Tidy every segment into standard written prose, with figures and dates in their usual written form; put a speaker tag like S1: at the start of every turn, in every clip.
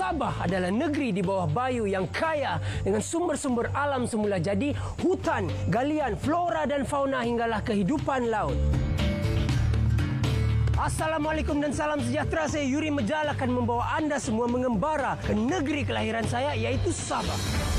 S1: Sabah adalah negeri di bawah Bayu yang kaya dengan sumber-sumber alam semula jadi, hutan, galian, flora dan fauna hinggalah kehidupan laut. Assalamualaikum dan salam sejahtera. Saya Yuri Mejal akan membawa anda semua mengembara ke negeri kelahiran saya, yaitu Sabah.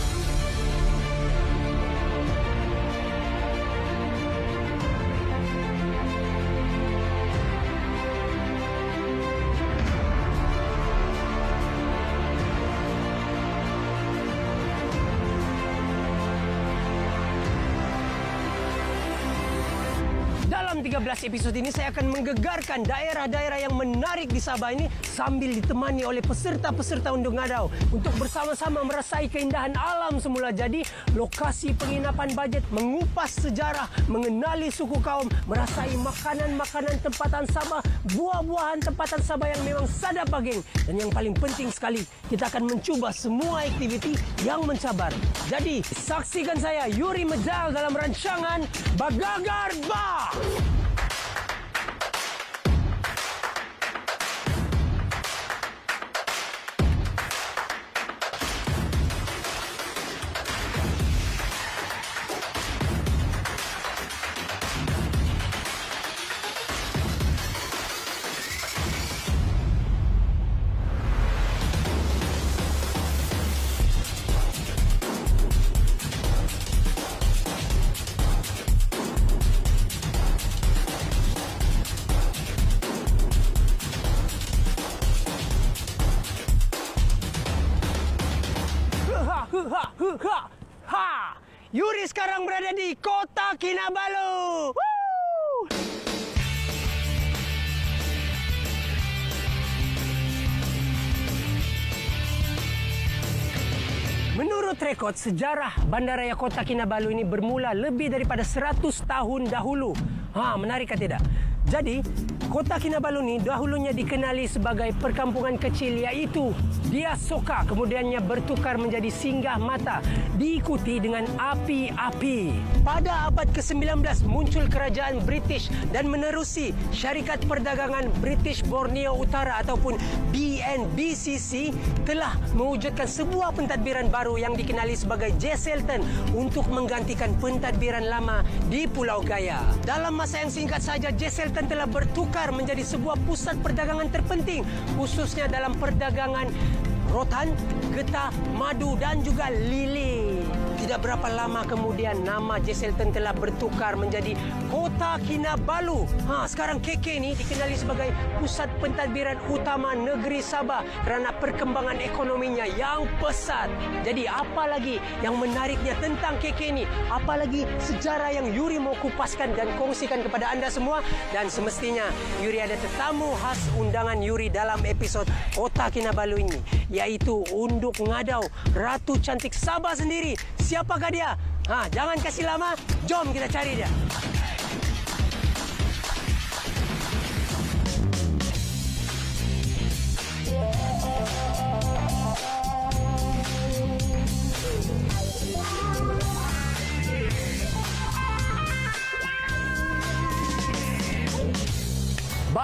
S1: Dalam 13 episod ini saya akan menggegarkan daerah-daerah yang menarik di Sabah ini sambil ditemani oleh peserta-peserta Undung Ngadau untuk bersama-sama merasai keindahan alam semula jadi, lokasi penginapan bajet, mengupas sejarah, mengenali suku kaum, merasai makanan-makanan tempatan Sabah, buah-buahan tempatan Sabah yang memang sadap bageng, dan yang paling penting sekali, kita akan mencuba semua aktiviti yang mencabar. Jadi, saksikan saya Yuri Mejal dalam rancangan Bagagar Bah! Yuri sekarang berada di Kota Kinabalu. Woo! Menurut rekod sejarah Bandaraya Kota Kinabalu ini bermula lebih daripada 100 tahun dahulu. Menarik atau tidak? Jadi, Kota Kinabalu ini dahulunya dikenali sebagai perkampungan kecil iaitu Diasoka, kemudiannya bertukar menjadi Singgah Mata, diikuti dengan Api-Api. Pada abad ke-19 muncul kerajaan British dan menerusi Syarikat Perdagangan British Borneo Utara ataupun BNBCC telah mewujudkan sebuah pentadbiran baru yang dikenali sebagai Jesselton untuk menggantikan pentadbiran lama di Pulau Gaya. Dalam masa yang singkat saja, Jesselton telah bertukar menjadi sebuah pusat perdagangan terpenting, khususnya dalam perdagangan rotan, getah, madu dan juga lilin. Tidak berapa lama kemudian nama Jesselton telah bertukar menjadi Kota Kinabalu. Sekarang KK ni dikenali sebagai pusat pentadbiran utama negeri Sabah kerana perkembangan ekonominya yang pesat. Jadi apa lagi yang menariknya tentang KK ni? Apa lagi sejarah yang Yuri mau kupaskan dan kongsikan kepada anda semua? Dan semestinya Yuri ada tetamu khas undangan Yuri dalam episod Kota Kinabalu ini, yaitu Undung Ngadau, Ratu Cantik Sabah sendiri. Siapakah dia? Jangan kasih lama, jom kita cari dia.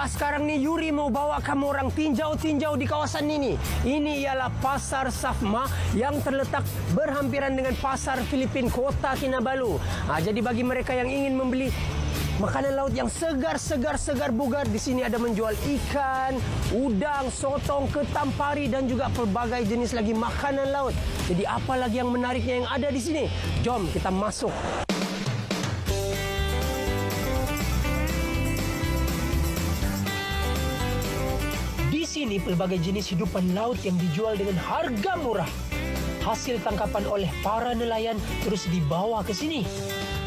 S1: Sekarang ni Yuri mau bawa kamu orang tinjau-tinjau di kawasan ini. Ini ialah Pasar Safma yang terletak berhampiran dengan Pasar Filipin Kota Kinabalu. Jadi bagi mereka yang ingin membeli makanan laut yang segar bugar, di sini ada menjual ikan, udang, sotong, ketam pari dan juga pelbagai jenis lagi makanan laut. Jadi apa lagi yang menariknya yang ada di sini? Jom kita masuk. Di sini pelbagai jenis hidupan laut yang dijual dengan harga murah. Hasil tangkapan oleh para nelayan terus dibawa ke sini.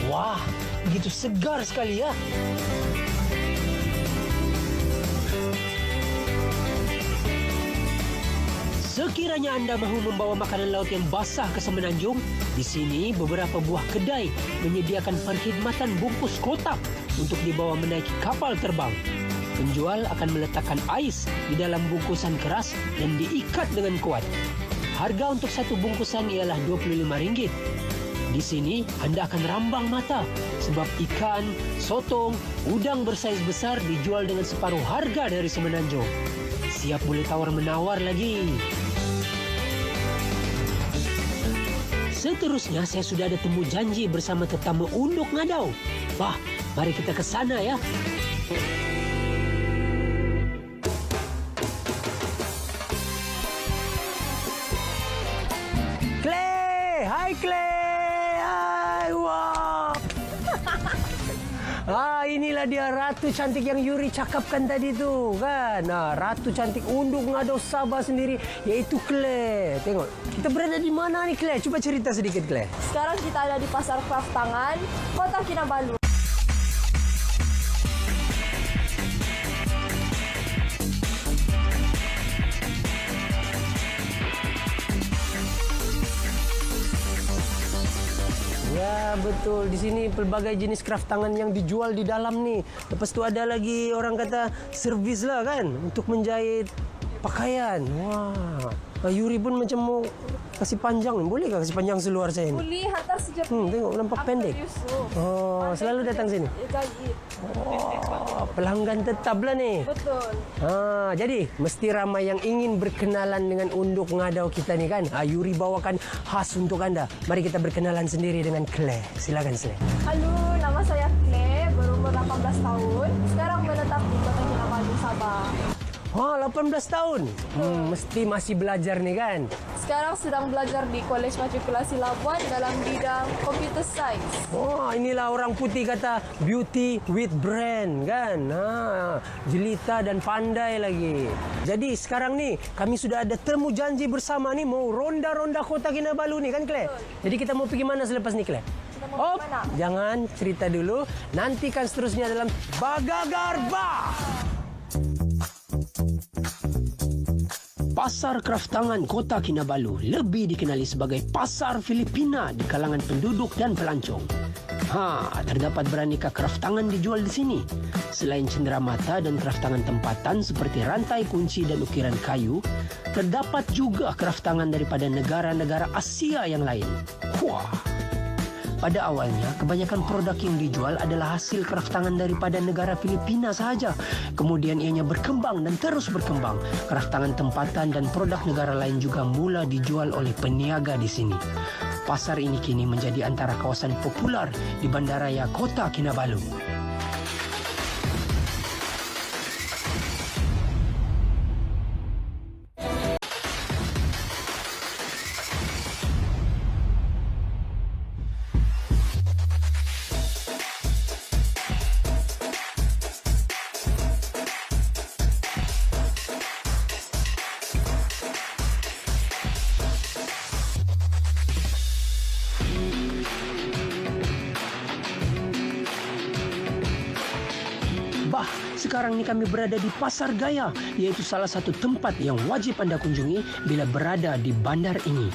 S1: Wah, begitu segar sekali ya. Sekiranya anda mahu membawa makanan laut yang basah ke Semenanjung, di sini beberapa buah kedai menyediakan perkhidmatan bungkus kotak untuk dibawa menaiki kapal terbang. Penjual akan meletakkan ais di dalam bungkusan keras dan diikat dengan kuat. Harga untuk satu bungkusan ialah RM25. Di sini anda akan rambang mata sebab ikan, sotong, udang bersaiz besar dijual dengan separuh harga dari Semenanjung. Siap boleh tawar-menawar lagi. Seterusnya saya sudah ada temu janji bersama tetamu Unduk Ngadau. Wah, mari kita ke sana ya. Clay, hai Clay. Hai, wah. Inilah dia ratu cantik yang Yuri cakapkan tadi tu, kan? Ratu cantik Unduk Ngadau Sabah sendiri, yaitu Clay. Tengok, kita berada di mana nih, Clay? Cuba cerita sedikit, Clay.
S2: Sekarang kita ada di Pasar Kraftangan, Kota Kinabalu.
S1: Ya, betul. Di sini pelbagai jenis craft tangan yang dijual di dalam nih. Lepas tu ada lagi orang kata servis lah kan untuk menjahit pakaian. Wah. Yuri pun macam mau kasih panjang. Boleh tak kasih panjang seluar saya ni?
S2: Boleh, hantar sejak
S1: Tengok nampak pendek. Oh, selalu datang sini.
S2: Jahit.
S1: Oh, pelanggan tetap lah ni.
S2: Betul.
S1: Jadi mesti ramai yang ingin berkenalan dengan Unduk Ngadau kita ni kan. Yuri bawakan khas untuk anda. Mari kita berkenalan sendiri dengan Clay. Silakan, Clay.
S2: Halo, nama saya Clay, berumur 18 tahun. Sekarang menetap di Kota Kinabalu, Sabah.
S1: 18 tahun. Mesti masih belajar nih kan.
S2: Sekarang sedang belajar di Kolej Matrikulasi Labuan dalam bidang Computer Science.
S1: Inilah orang putih kata beauty with brand kan. Jelita dan pandai lagi. Jadi sekarang nih kami sudah ada temu janji bersama nih mau ronda-ronda Kota Kinabalu nih kan, Clay. Jadi kita mau pergi mana selepas ni, Clay? Jangan cerita dulu. Nantikan seterusnya dalam Bagagarba. Pasar Kraftangan Kota Kinabalu lebih dikenali sebagai pasar Filipina di kalangan penduduk dan pelancong. Terdapat beraneka kraftangan dijual di sini. Selain cenderamata dan kraftangan tempatan seperti rantai kunci dan ukiran kayu, terdapat juga kraftangan daripada negara-negara Asia yang lain. Wah. Pada awalnya, kebanyakan produk yang dijual adalah hasil kraftangan daripada negara Filipina sahaja. Kemudian ianya berkembang dan terus berkembang. Kraftangan tempatan dan produk negara lain juga mula dijual oleh peniaga di sini. Pasar ini kini menjadi antara kawasan popular di bandaraya Kota Kinabalu. Sekarang ini kami berada di Pasar Gaya, yaitu salah satu tempat yang wajib anda kunjungi bila berada di bandar ini.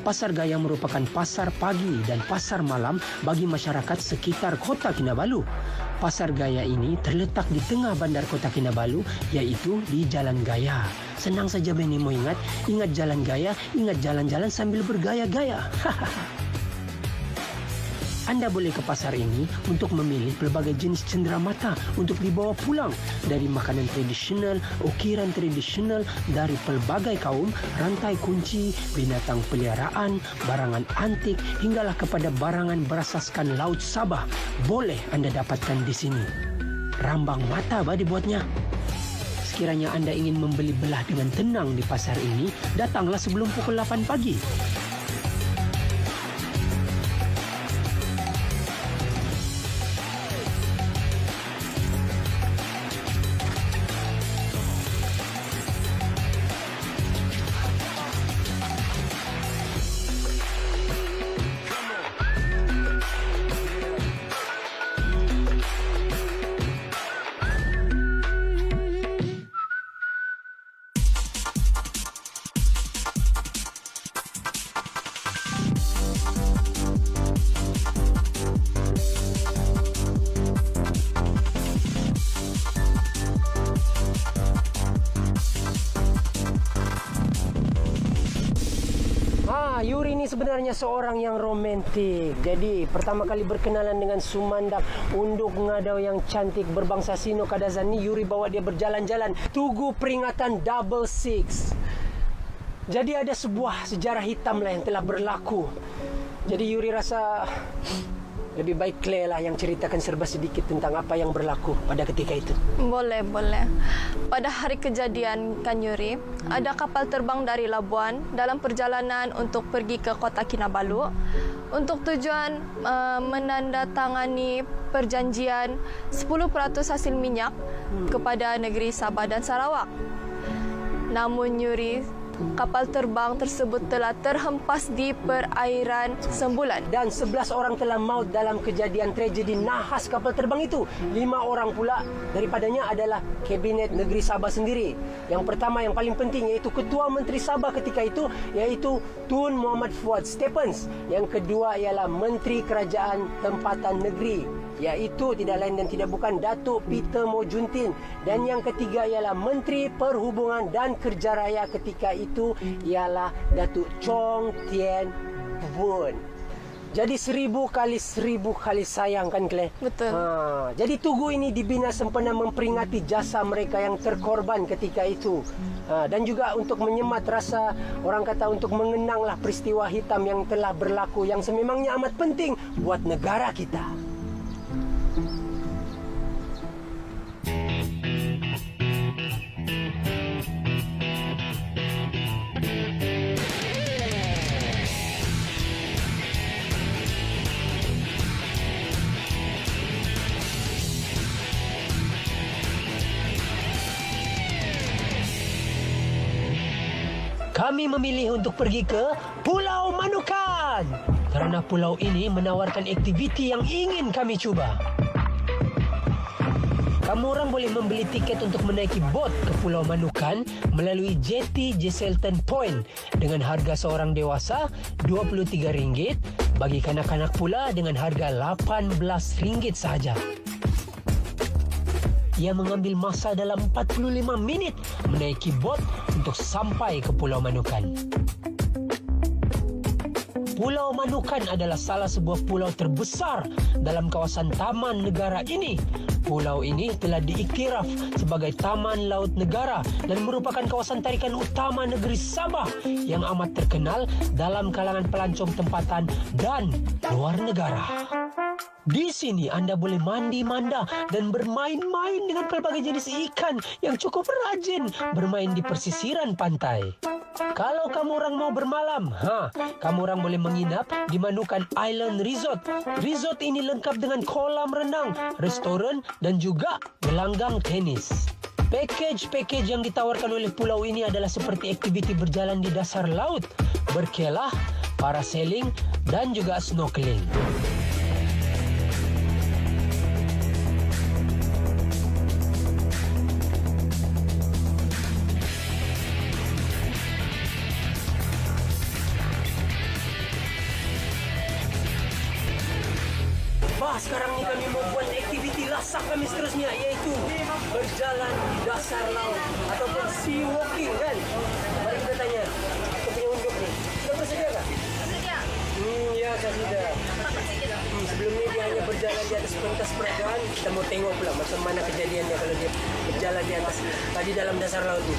S1: Pasar Gaya merupakan pasar pagi dan pasar malam bagi masyarakat sekitar Kota Kinabalu. Pasar Gaya ini terletak di tengah bandar Kota Kinabalu, yaitu di Jalan Gaya. Senang saja Benny mau ingat Jalan Gaya, ingat jalan-jalan sambil bergaya-gaya. Anda boleh ke pasar ini untuk memilih pelbagai jenis cenderamata untuk dibawa pulang. Dari makanan tradisional, ukiran tradisional dari pelbagai kaum, rantai kunci, binatang peliharaan, barangan antik, hinggalah kepada barangan berasaskan Laut Sabah. Boleh Anda dapatkan di sini. Rambang mata dibuatnya. Sekiranya Anda ingin membeli belah dengan tenang di pasar ini, datanglah sebelum pukul 8 pagi. Yuri ini sebenarnya seorang yang romantik. Jadi pertama kali berkenalan dengan Sumandak Unduk Ngadau yang cantik berbangsa Sino Kadazan ni, Yuri bawa dia berjalan-jalan tugu peringatan Double Six. Jadi ada sebuah sejarah hitam lah yang telah berlaku Jadi Yuri rasa lebih baik Claire lah yang ceritakan serba sedikit tentang apa yang berlaku pada ketika itu.
S2: Boleh. Pada hari kejadian, Kan Yuri, ada kapal terbang dari Labuan dalam perjalanan untuk pergi ke kota Kinabalu untuk tujuan menandatangani perjanjian 10% hasil minyak kepada negeri Sabah dan Sarawak. Namun Yuri, kapal terbang tersebut telah terhempas di perairan Sembulan.
S1: Dan 11 orang telah maut dalam kejadian tragedi nahas kapal terbang itu. 5 orang pula daripadanya adalah kabinet negeri Sabah sendiri. Yang pertama yang paling penting iaitu Ketua Menteri Sabah ketika itu, iaitu Tun Muhammad Fuad Stephens. Yang kedua ialah Menteri Kerajaan Tempatan Negeri, iaitu tidak lain dan tidak bukan Datuk Peter Mojuntin. Dan yang ketiga ialah Menteri Perhubungan dan Kerja Raya ketika itu ialah Datuk Chong Tien Bun. Jadi 1000 kali sayang, kan Claire?
S2: Betul.
S1: Jadi Tugu ini dibina sempena memperingati jasa mereka yang terkorban ketika itu. Dan juga untuk menyemat rasa, orang kata untuk mengenanglah peristiwa hitam yang telah berlaku, yang sememangnya amat penting buat negara kita. Kami memilih untuk pergi ke Pulau Manukan kerana pulau ini menawarkan aktiviti yang ingin kami cuba. Kamu orang boleh membeli tiket untuk menaiki bot ke Pulau Manukan melalui jeti Jesselton Point dengan harga seorang dewasa RM23, bagi kanak-kanak pula dengan harga RM18 sahaja. Ia mengambil masa dalam 45 minit menaiki bot untuk sampai ke Pulau Manukan. Pulau Manukan adalah salah sebuah pulau terbesar dalam kawasan taman negara ini. Pulau ini telah diiktiraf sebagai Taman Laut Negara dan merupakan kawasan tarikan utama negeri Sabah yang amat terkenal dalam kalangan pelancong tempatan dan luar negara. Di sini anda boleh mandi-manda dan bermain-main dengan pelbagai jenis ikan yang cukup rajin bermain di pesisiran pantai. Kalau kamu orang mau bermalam, kamu orang boleh menginap di Manukan Island Resort. Resort ini lengkap dengan kolam renang, restoran dan juga gelanggang tenis. Package yang ditawarkan oleh pulau ini adalah seperti aktiviti berjalan di dasar laut, berkelah, parasailing dan juga snorkeling. Sekarang ni kami mau buat aktiviti lasak kami seterusnya, iaitu berjalan di dasar laut ataupun sea walking, kan? Mari kita tanya. Aku punya unjuk ni. Sudah bersedia tak?
S2: Bersedia.
S1: Ya, saya sudah. Sebelum ni dia hanya berjalan di atas pentas peragaan. Kita mau tengok pula macam mana kejadiannya kalau dia berjalan di atas tadi dalam dasar laut ni.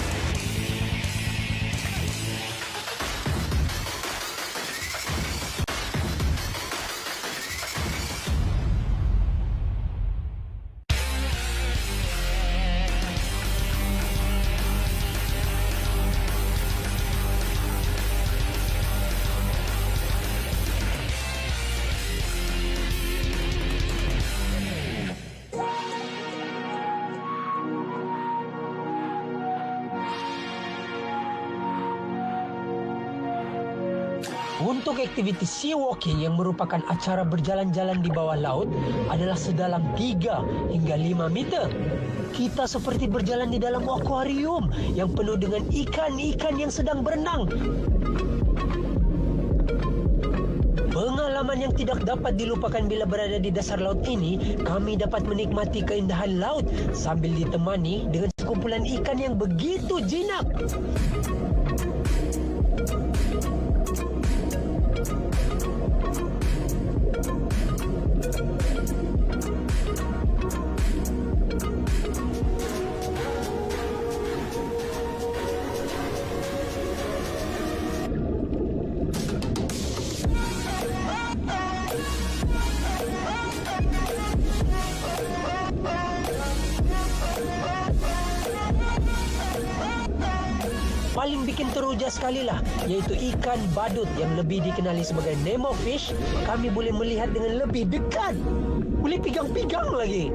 S1: Untuk aktiviti sea walking yang merupakan acara berjalan-jalan di bawah laut adalah sedalam 3 hingga 5 meter. Kita seperti berjalan di dalam akuarium yang penuh dengan ikan-ikan yang sedang berenang. Pengalaman yang tidak dapat dilupakan bila berada di dasar laut ini, kami dapat menikmati keindahan laut sambil ditemani dengan sekumpulan ikan yang begitu jinak. bikin teruja sekali lah, iaitu ikan badut yang lebih dikenali sebagai Nemo fish. Kami boleh melihat dengan lebih dekat. Boleh pegang-pegang lagi.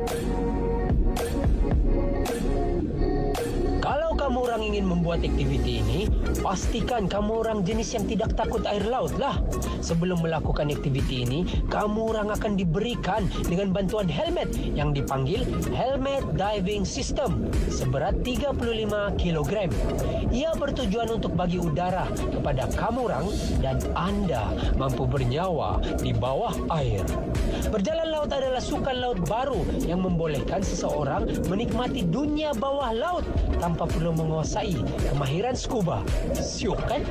S1: Kalau kamu orang ingin membuat aktiviti ini, pastikan kamu orang jenis yang tidak takut air laut lah. Sebelum melakukan aktiviti ini, kamu orang akan diberikan dengan bantuan helmet yang dipanggil Helmet Diving System seberat 35 kg. Ia bertujuan untuk bagi udara kepada kamu orang dan anda mampu bernyawa di bawah air. Berjalan laut adalah sukan laut baru yang membolehkan seseorang menikmati dunia bawah laut tanpa perlu menguasai kemahiran scuba. Syok kan?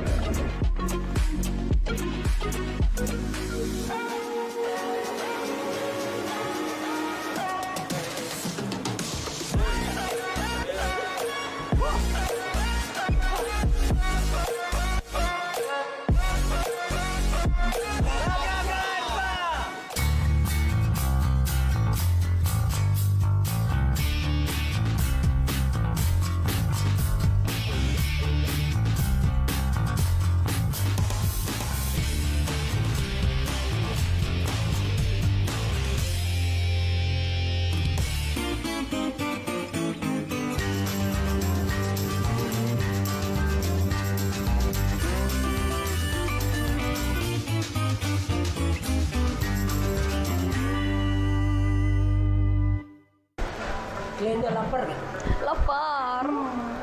S1: Kalian dah lapar kan?
S2: Lapar.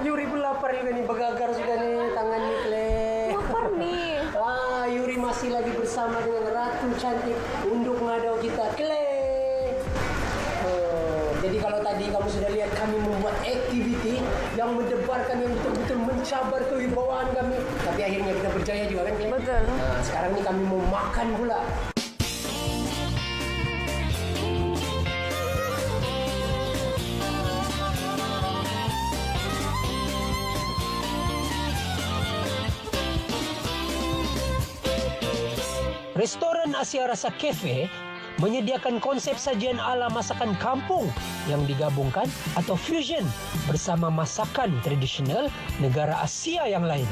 S1: Yuri pun lapar juga nih, bergagar sudah nih tangan nih, Clay.
S2: Lapar nih.
S1: Yuri masih lagi bersama dengan Ratu cantik unduk ngadau kita, Clay. Jadi kalau tadi kamu sudah lihat kami membuat aktiviti yang mendebarkan, yang betul-betul mencabar kewibawaan kami. Tapi akhirnya kita berjaya juga kan, Clay?
S2: Betul.
S1: Sekarang ini kami mau makan pula. Restoran Asia Rasa Cafe menyediakan konsep sajian ala masakan kampung yang digabungkan atau fusion bersama masakan tradisional negara Asia yang lain.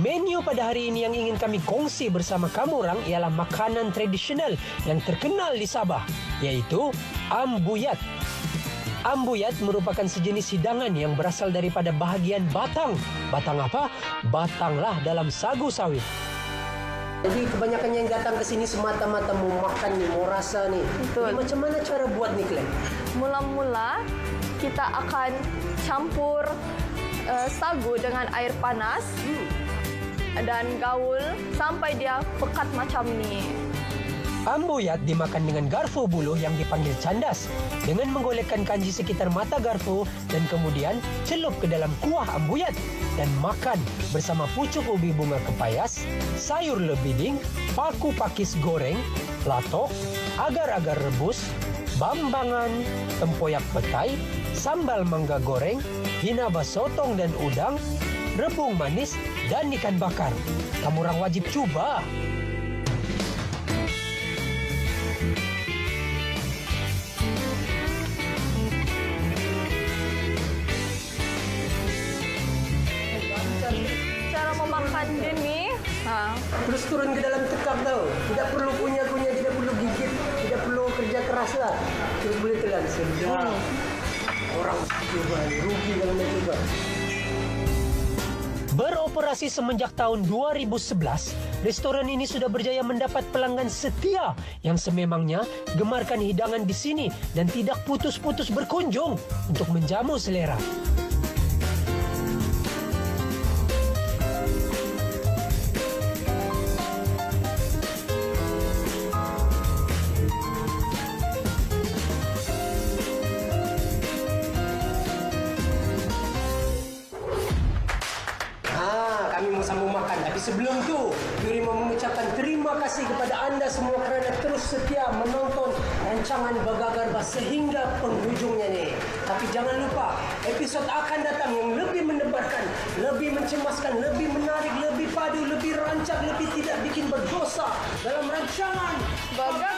S1: Menu pada hari ini yang ingin kami kongsi bersama kamu orang ialah makanan tradisional yang terkenal di Sabah, iaitu ambuyat. Ambuyat merupakan sejenis hidangan yang berasal daripada bahagian batang. Batang apa? Batanglah dalam sagu sawit. Jadi kebanyakan yang datang ke sini semata-mata mau makan nih, mau rasa nih.
S2: Betul.
S1: Jadi macam mana cara buat nih, Clay?
S2: Mula-mula kita akan campur sagu dengan air panas dan gaul sampai dia pekat macam ni.
S1: Ambuyat dimakan dengan garfu buluh yang dipanggil candas dengan menggolekkan kanji sekitar mata garfu dan kemudian celup ke dalam kuah ambuyat dan makan bersama pucuk ubi bunga kepayas, sayur lebiding, paku pakis goreng, latok, agar-agar rebus, bambangan, tempoyak petai, sambal mangga goreng, hinaba sotong dan udang, rebung manis dan ikan bakar. Kamu orang wajib cuba.
S2: Cara memakan dia ni,
S1: Terus turun ke dalam tekak tau. Tidak perlu kunyah-kunyah, tidak perlu gigit, tidak perlu kerja keras lah. Terus boleh telan sedap. Orang coba, rugi kalau nak coba. Beroperasi semenjak tahun 2011, restoran ini sudah berjaya mendapat pelanggan setia yang sememangnya gemarkan hidangan di sini dan tidak putus-putus berkunjung untuk menjamu selera. Kami mau sambung makan. Tapi sebelum tu, Yuri mau mengucapkan terima kasih kepada anda semua kerana terus setia menonton rancangan Bergagar sehingga penghujungnya ni. Tapi jangan lupa, episod akan datang yang lebih mendebarkan, lebih mencemaskan, lebih menarik, lebih padu, lebih rancak, lebih tidak bikin berdosa dalam rancangan
S2: Bergagar.